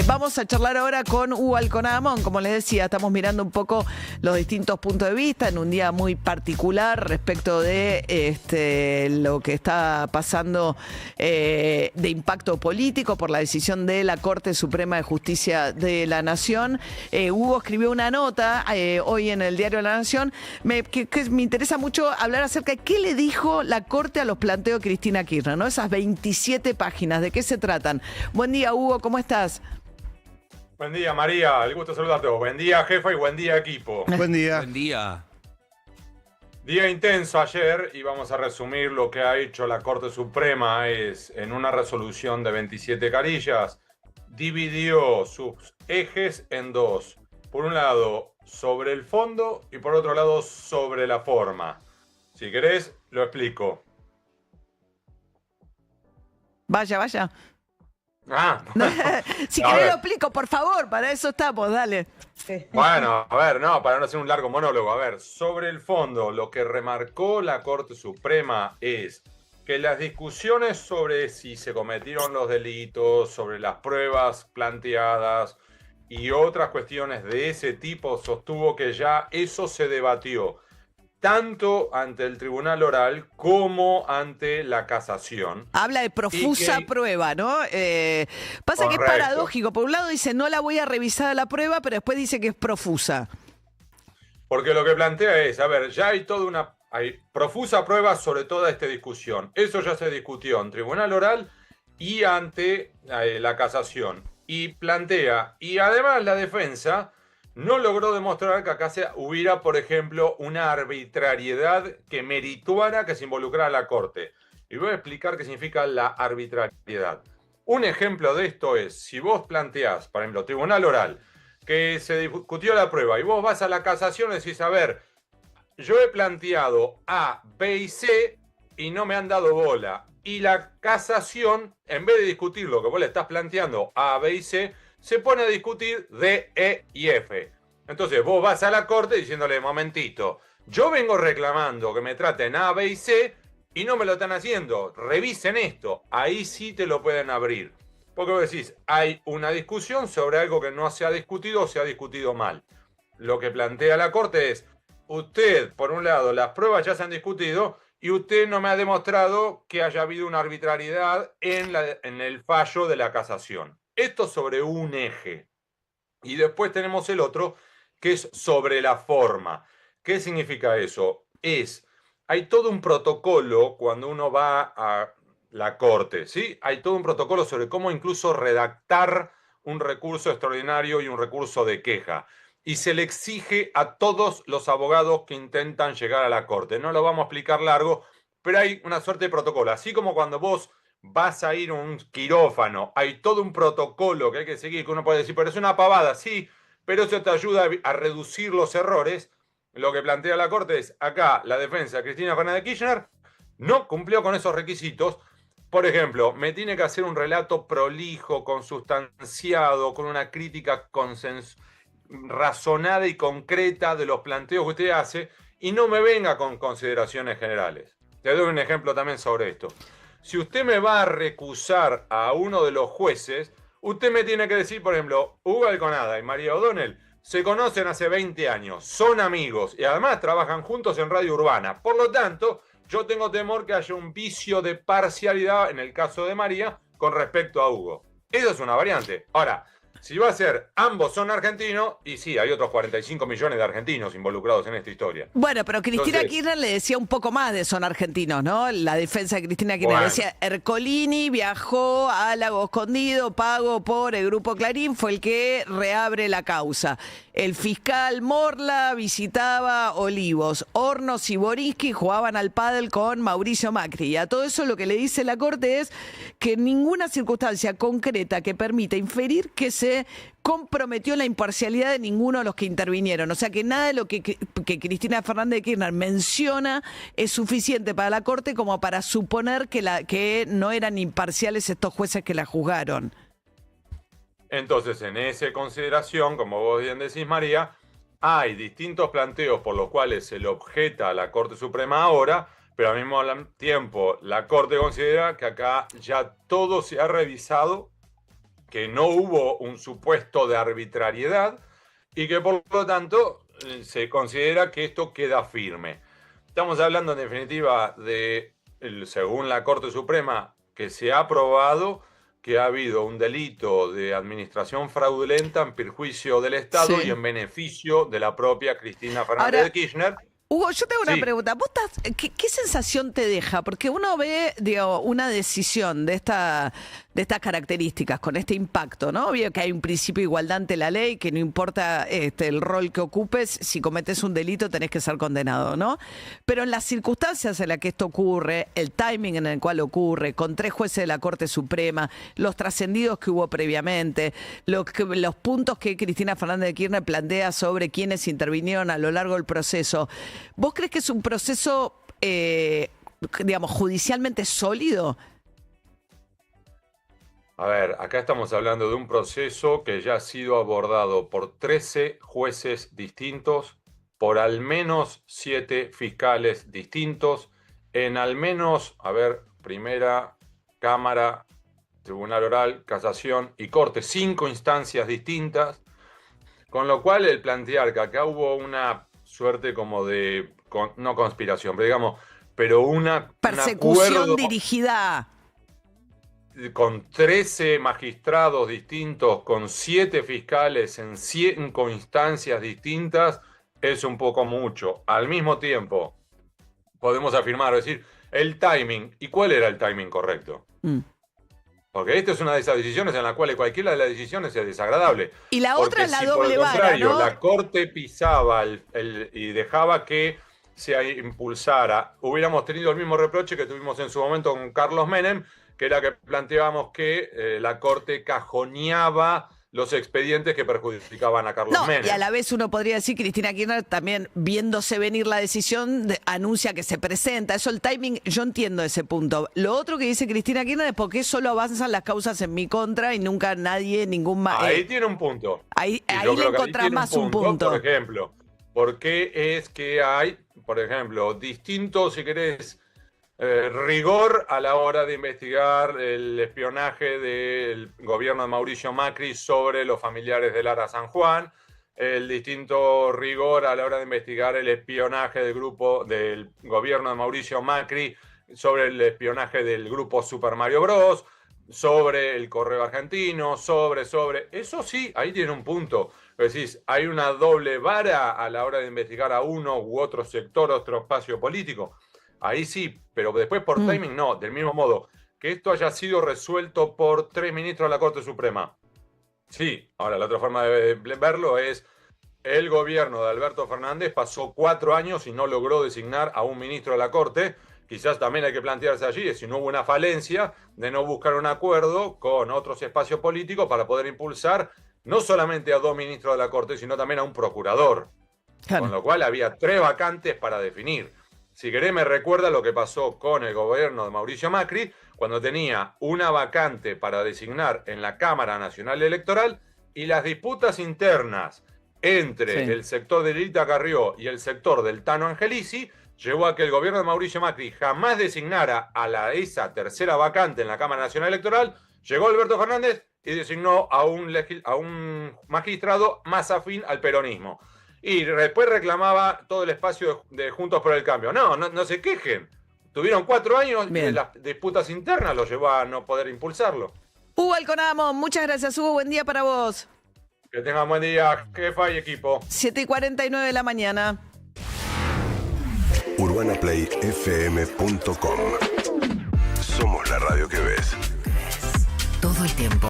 Vamos a charlar ahora con Hugo Alconadamón. Como les decía, estamos mirando un poco los distintos puntos de vista en un día muy particular respecto de lo que está pasando de impacto político por la decisión de la Corte Suprema de Justicia de la Nación. Hugo escribió una nota hoy en el Diario de la Nación que me interesa mucho hablar acerca de qué le dijo la Corte a los planteos de Cristina Kirchner, ¿no? Esas 27 páginas, ¿de qué se tratan? Buen día, Hugo, ¿cómo estás? Buen día, María. El gusto saludarte. Buen día, jefa, y buen día, equipo. Buen día. Buen día. Día intenso ayer, y vamos a resumir lo que ha hecho la Corte Suprema. En una resolución de 27 carillas, dividió sus ejes en dos. Por un lado, sobre el fondo, y por otro lado, sobre la forma. Si querés, lo explico. Vaya. Si A querés ver. lo explico, por favor, para eso estamos, dale. Bueno, a ver, no, para no hacer un largo monólogo. A ver, sobre el fondo, lo que remarcó la Corte Suprema es que las discusiones sobre si se cometieron los delitos, sobre las pruebas planteadas y otras cuestiones de ese tipo, sostuvo que ya eso se debatió tanto ante el Tribunal Oral como ante la Casación. Habla de profusa prueba, ¿no? Pasa que es Correcto. paradójico. Por un lado dice, no la voy a revisar la prueba, pero después dice que es profusa. Porque lo que plantea es, a ver, ya hay profusa prueba sobre toda esta discusión. Eso ya se discutió en Tribunal Oral y ante la Casación. Y plantea, y además la defensa no logró demostrar que acá hubiera, por ejemplo, una arbitrariedad que merituara que se involucrara a la Corte. Y voy a explicar qué significa la arbitrariedad. Un ejemplo de esto es, si vos planteás, por ejemplo, Tribunal Oral, que se discutió la prueba y vos vas a la Casación y decís, a ver, yo he planteado A, B y C y no me han dado bola. Y la Casación, en vez de discutir lo que vos le estás planteando A, B y C, se pone a discutir D, E y F. Entonces vos vas a la Corte diciéndole, momentito, yo vengo reclamando que me traten A, B y C y no me lo están haciendo. Revisen esto. Ahí sí te lo pueden abrir. Porque vos decís, hay una discusión sobre algo que no se ha discutido o se ha discutido mal. Lo que plantea la Corte es, usted, por un lado, las pruebas ya se han discutido y usted no me ha demostrado que haya habido una arbitrariedad en el fallo de la Casación. Esto sobre un eje. Y después tenemos el otro, que es sobre la forma. ¿Qué significa eso? Hay todo un protocolo cuando uno va a la Corte, ¿sí? Hay todo un protocolo sobre cómo incluso redactar un recurso extraordinario y un recurso de queja. Y se le exige a todos los abogados que intentan llegar a la Corte. No lo vamos a explicar largo, pero hay una suerte de protocolo. Así como cuando vos vas a ir a un quirófano, hay todo un protocolo que hay que seguir, que uno puede decir, pero es una pavada, sí, pero eso te ayuda a reducir los errores. Lo que plantea la Corte es, acá la defensa de Cristina Fernández de Kirchner no cumplió con esos requisitos. Por ejemplo, me tiene que hacer un relato prolijo, consustanciado, con una crítica razonada y concreta de los planteos que usted hace, y no me venga con consideraciones generales. Te doy un ejemplo también sobre esto. Si usted me va a recusar a uno de los jueces, usted me tiene que decir, por ejemplo, Hugo Alconada y María O'Donnell se conocen hace 20 años, son amigos y además trabajan juntos en Radio Urbana. Por lo tanto, yo tengo temor que haya un vicio de parcialidad en el caso de María con respecto a Hugo. Eso es una variante. Ahora, si va a ser ambos son argentinos, y sí, hay otros 45 millones de argentinos involucrados en esta historia. Bueno, pero Cristina Entonces, Kirchner le decía un poco más de son argentinos, ¿no? La defensa de Cristina Kirchner Bueno. decía, Ercolini viajó a Lago Escondido, pago por el Grupo Clarín, fue el que reabre la causa. El fiscal Morla visitaba Olivos, Hornos y Boriski jugaban al pádel con Mauricio Macri. Y a todo eso lo que le dice la Corte es que ninguna circunstancia concreta que permita inferir que se comprometió la imparcialidad de ninguno de los que intervinieron. O sea que nada de lo que Cristina Fernández de Kirchner menciona es suficiente para la Corte como para suponer que no eran imparciales estos jueces que la juzgaron. Entonces, en esa consideración, como vos bien decís, María, hay distintos planteos por los cuales se le objeta a la Corte Suprema ahora, pero al mismo tiempo la Corte considera que acá ya todo se ha revisado que no hubo un supuesto de arbitrariedad y que por lo tanto se considera que esto queda firme. Estamos hablando en definitiva de, según la Corte Suprema, que se ha probado que ha habido un delito de administración fraudulenta en perjuicio del Estado y en beneficio de la propia Cristina Fernández de Kirchner. Hugo, yo tengo una pregunta. ¿Vos qué sensación te deja? Porque uno ve, digo, una decisión de estas características, con este impacto, ¿no? Obvio que hay un principio de igualdad ante la ley, que no importa el rol que ocupes, si cometes un delito tenés que ser condenado, ¿no? Pero en las circunstancias en las que esto ocurre, el timing en el cual ocurre, con 3 jueces de la Corte Suprema, los trascendidos que hubo previamente, los puntos que Cristina Fernández de Kirchner plantea sobre quienes intervinieron a lo largo del proceso, ¿vos crees que es un proceso, digamos, judicialmente sólido? A ver, acá estamos hablando de un proceso que ya ha sido abordado por 13 jueces distintos, por al menos 7 fiscales distintos, en al menos, primera, Cámara, Tribunal Oral, Casación y Corte, 5 instancias distintas, con lo cual el plantear que acá hubo una suerte como de, no conspiración, pero una persecución dirigida con 13 magistrados distintos, con 7 fiscales en 5 instancias distintas, es un poco mucho. Al mismo tiempo, podemos afirmar, decir, el timing. ¿Y cuál era el timing correcto? Porque esta es una de esas decisiones en la cual cualquiera de las decisiones es desagradable. Y la otra es la doble vara, ¿no? La Corte pisaba y dejaba que se impulsara. Hubiéramos tenido el mismo reproche que tuvimos en su momento con Carlos Menem, que era que planteábamos que la Corte cajoneaba los expedientes que perjudicaban a Carlos Menem. Y a la vez uno podría decir, Cristina Kirchner también, viéndose venir la decisión, anuncia que se presenta. Eso, el timing, yo entiendo ese punto. Lo otro que dice Cristina Kirchner es por qué solo avanzan las causas en mi contra y nunca nadie, ningún más. Ahí tiene un punto. Ahí le encontrás más un punto. Por ejemplo, ¿por qué es que hay, por ejemplo, distintos, si querés, rigor a la hora de investigar el espionaje del gobierno de Mauricio Macri sobre los familiares de Lara San Juan, el distinto rigor a la hora de investigar el espionaje del gobierno de Mauricio Macri sobre el espionaje del grupo Super Mario Bros, sobre el Correo Argentino, sobre... Eso sí, ahí tiene un punto. Es decir, hay una doble vara a la hora de investigar a uno u otro sector, otro espacio político. Ahí sí, pero después por timing no. Del mismo modo, que esto haya sido resuelto por 3 ministros de la Corte Suprema. Sí, ahora la otra forma de verlo es el gobierno de Alberto Fernández pasó 4 años y no logró designar a un ministro de la Corte. Quizás también hay que plantearse allí si no hubo una falencia de no buscar un acuerdo con otros espacios políticos para poder impulsar no solamente a 2 ministros de la Corte, sino también a un procurador. Claro. Con lo cual había 3 vacantes para definir. Si querés, me recuerda lo que pasó con el gobierno de Mauricio Macri, cuando tenía una vacante para designar en la Cámara Nacional Electoral y las disputas internas entre el sector de Lilita Carrió y el sector del Tano Angelici llevó a que el gobierno de Mauricio Macri jamás designara a esa tercera vacante en la Cámara Nacional Electoral. Llegó Alberto Fernández y designó a un magistrado más afín al peronismo. Y después reclamaba todo el espacio de Juntos por el Cambio. No se quejen. Tuvieron 4 años y las disputas internas los llevó a no poder impulsarlo. Hugo Alconamo, muchas gracias, Hugo. Buen día para vos. Que tengan buen día, jefa y equipo. 7:49 de la mañana. UrbanaPlayFM.com. Somos la radio que ves. Todo el tiempo.